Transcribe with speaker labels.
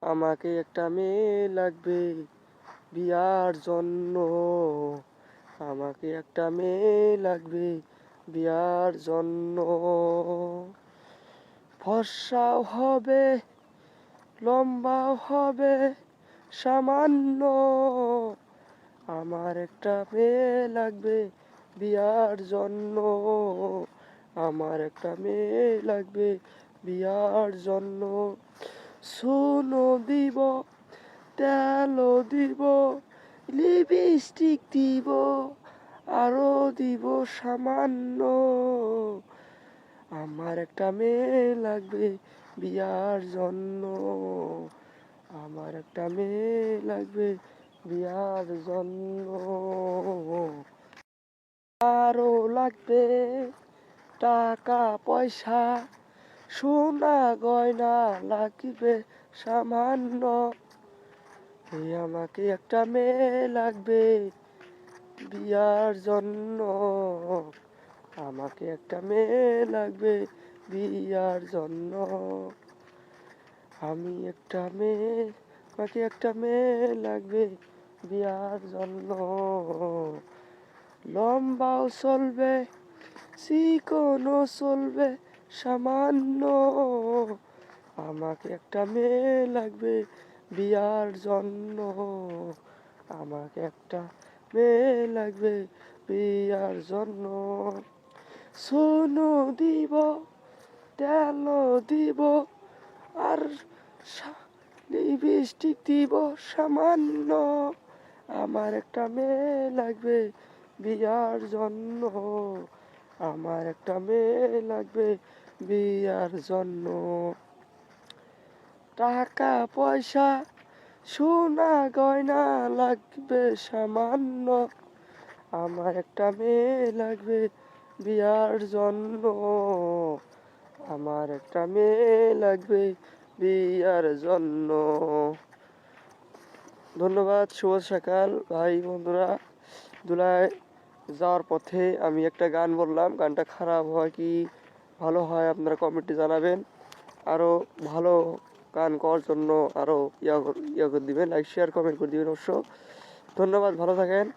Speaker 1: আমাকে একটা মেয়ে লাগবে বিয়ার জন্য। আমাকে একটা মেয়ে লাগবে বিয়ার জন্য। ফর্সাও হবে, লম্বাও হবে সামান্য। আমার একটা মেয়ে লাগবে বিয়ার জন্য। আমার একটা মেয়ে লাগবে বিয়ার জন্য। সোনো দিব, তেলও দিব, লিপস্টিক দিব, আরো দিব সামান্য। আমার একটা মেয়ে লাগবে বিয়ার জন্য। আমার একটা মেয়ে লাগবে বিয়ার জন্য। আরো লাগবে টাকা পয়সা, সোনা গয়না লাগবে সামান্য। আমাকে একটা মেয়ে লাগবে বিয়ার জন্য। আমাকে একটা মেয়ে লাগবে বিয়ার জন্য। আমাকে একটা মেয়ে লাগবে বিয়ার জন্য। লম্বাও চলবে, চিকনও চলবে সামান্য। আমাকে একটা মেয়ে লাগবে বিয়ার জন্য। আমাকে একটা মেয়ে লাগবে বিয়ার জন্য। সোনো দিব, তেলও দিব, আর লিপস্টিক দিব সামান্য। আমার একটা মেয়ে লাগবে বিয়ার জন্য। আমার একটা মেয়ে লাগবে বিয়ার জন্য। টাকা পয়সা, সোনা গয়না লাগবে সামান্য। আমার একটা মেয়ে লাগবে বিয়ার জন্য। আমার একটা মেয়ে লাগবে বিয়ার জন্য। ধন্যবাদ। শুভ সকাল ভাই বন্ধুরা। ধুলায় যাওয়ার পথে আমি একটা গান বললাম, গানটা খারাপ হয় কি ভালো হয় আপনারা কমেন্টে জানাবেন। আরও ভালো গান করার জন্য আরও ইয়া করে দিবেন, লাইক শেয়ার কমেন্ট করে দিবেন অবশ্য। ধন্যবাদ, ভালো থাকেন।